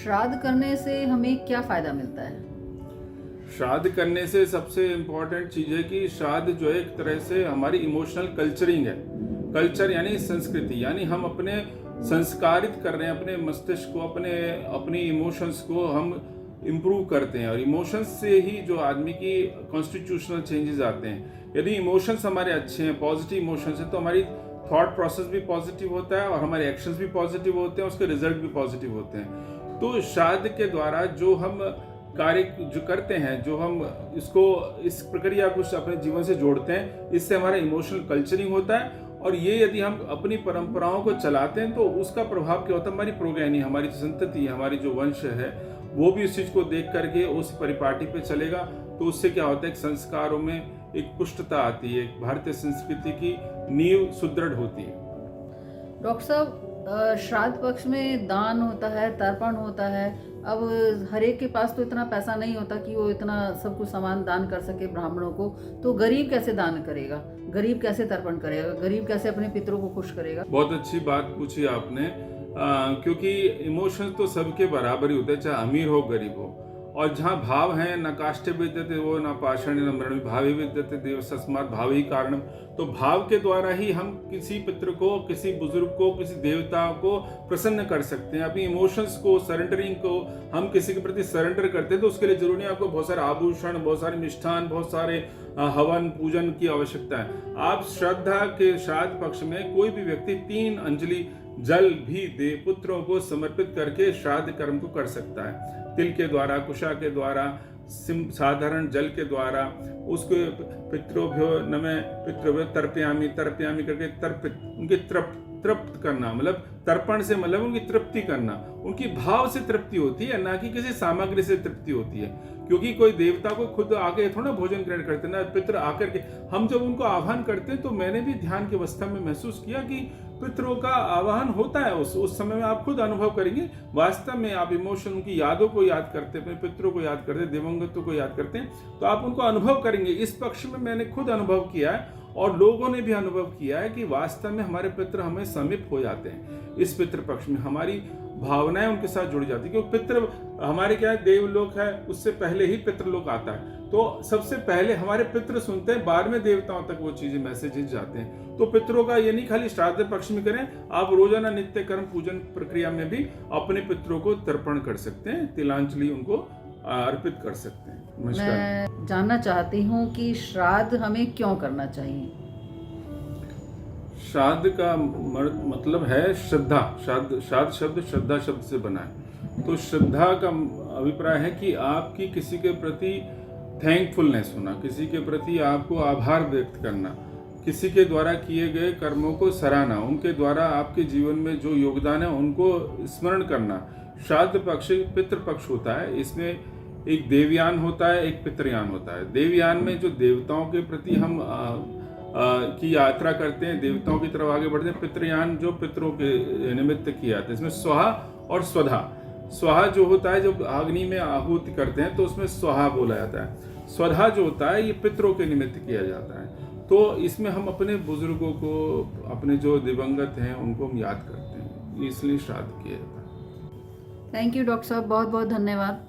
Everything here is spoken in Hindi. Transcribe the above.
श्राद्ध करने से हमें क्या फायदा मिलता है? श्राद्ध करने से सबसे इम्पोर्टेंट चीज़ है कि श्राद्ध जो है एक तरह से हमारी इमोशनल कल्चरिंग है। कल्चर यानी संस्कृति, यानी हम अपने संस्कारित कर रहे हैं अपने मस्तिष्क को, अपनी इमोशंस को हम इम्प्रूव करते हैं। और इमोशंस से ही जो आदमी की कॉन्स्टिट्यूशनल चेंजेस आते हैं। यदि इमोशंस हमारे अच्छे हैं, पॉजिटिव इमोशंस हैं, तो हमारी थॉट प्रोसेस भी पॉजिटिव होता है और हमारे एक्शंस भी पॉजिटिव होते हैं, उसके रिजल्ट भी पॉजिटिव होते हैं। तो श्राद्ध के द्वारा जो हम कार्य जो करते हैं, जो हम इस प्रक्रिया को अपने जीवन से जोड़ते हैं, इससे हमारा इमोशनल कल्चरिंग होता है। और ये यदि हम अपनी परंपराओं को चलाते हैं तो उसका प्रभाव क्या होता है, हमारी प्रोगैनी, हमारी जो संतति है, हमारी जो वंश है, वो भी उस चीज़ को देख करके उस परिपाटी पे चलेगा। तो उससे क्या होता है, एक संस्कारों में एक पुष्टता आती है, एक भारतीय संस्कृति की नींव सुदृढ़ होती है। डॉक्टर साहब, श्राद्ध पक्ष में दान होता है, तर्पण होता है। अब हर एक के पास तो इतना पैसा नहीं होता कि वो इतना सब कुछ सामान दान कर सके ब्राह्मणों को। तो गरीब कैसे दान करेगा, गरीब कैसे तर्पण करेगा, गरीब कैसे अपने पितरों को खुश करेगा? बहुत अच्छी बात पूछी आपने, क्योंकि इमोशंस तो सबके बराबर ही होते हैं, चाहे अमीर हो गरीब हो। और जहाँ भाव है, न काष्ठे विद्यते वो न पाषाण न मृण, भावी विद्यते देव तस्मात् भावी कारणम। तो भाव के द्वारा ही हम किसी पितृ को, किसी बुजुर्ग को, किसी देवता को प्रसन्न कर सकते हैं। अपनी इमोशंस को, सरेंडरिंग को हम किसी के प्रति सरेंडर करते हैं तो उसके लिए जरूरी है आपको बहुत सारे आभूषण, बहुत सारे मिष्ठान, बहुत सारे हवन पूजन की आवश्यकता है। आप श्रद्धा के श्राद्ध पक्ष में कोई भी व्यक्ति 3 अंजलि जल भी दे पुत्रों को समर्पित करके श्राद्ध कर्म को कर सकता है। तिल के द्वारा, कुशा के द्वारा, साधारण जल के द्वारा उसको पितृभ्यो नमः पितृभ्यो तर्पयामि करके उनके तृप्त करना, मतलब तर्पण से मतलब उनकी तृप्ति करना। उनकी भाव से तृप्ति होती है, ना कि किसी सामग्री से तृप्ति होती है। क्योंकि कोई देवता को खुद आके थोड़ा भोजन ग्रहण करते ना, पितृ आकर के हम जब उनको आह्वान करते हैं तो मैंने भी ध्यान की अवस्था में महसूस किया कि पितरों का आह्वान होता है। उस समय में आप खुद अनुभव करेंगे, वास्तव में आप इमोशन, उनकी यादों को याद करते हैं, अपने पितरों को याद करते हैं, दिवंगतों को याद करते हैं, तो आप उनको अनुभव करेंगे। इस पक्ष में मैंने खुद अनुभव किया है और लोगों ने भी अनुभव किया है कि वास्तव में हमारे पितृ हमें समीप हो जाते हैं। इस पितृ पक्ष में हमारी भावनाएं उनके साथ जुड़ जाती है, क्योंकि पितृ हमारे क्या है, देवलोक है, उससे पहले ही पितृलोक आता है। तो सबसे पहले हमारे पितृ सुनते हैं, बाद में देवताओं तक वो चीजें, मैसेजेस जाते हैं। तो पितरों का ये नहीं खाली श्राद्ध पक्ष में करें, आप रोजाना नित्य कर्म पूजन प्रक्रिया में भी अपने पितरों को तर्पण कर सकते हैं, तिलांजलि उनको अर्पित कर सकते हैं। मैं जानना चाहती हूँ कि श्राद्ध हमें क्यों करना चाहिए? श्राद्ध का मतलब है श्रद्धा। श्राद्ध शब्द श्रद्धा शब्द से बना है। तो श्रद्धा का अभिप्राय है कि आपकी किसी के प्रति थैंकफुलनेस होना, किसी के प्रति आपको आभार व्यक्त करना, किसी के द्वारा किए गए कर्मों को सराहना, उनके द्वारा आपके जीवन में जो योगदान है उनको स्मरण करना। श्राद्ध पक्ष पितृपक्ष होता है, इसमें एक देवयान होता है, एक पितृयान होता है। देवयान में जो देवताओं के प्रति हम की यात्रा करते हैं, देवताओं की तरफ आगे बढ़ते हैं। पितृयान जो पितरों के निमित्त किया जाता है, इसमें स्वाहा और स्वधा। स्वाहा जो होता है, जब अग्नि में आहुति करते हैं तो उसमें स्वाहा बोला जाता है। स्वधा जो होता है, ये पितरों के निमित्त किया जाता है। तो इसमें हम अपने बुजुर्गों को, अपने जो दिवंगत हैं उनको हम याद करते हैं, इसलिए श्राद्ध किया जाता है। थैंक यू डॉक्टर साहब, बहुत बहुत धन्यवाद।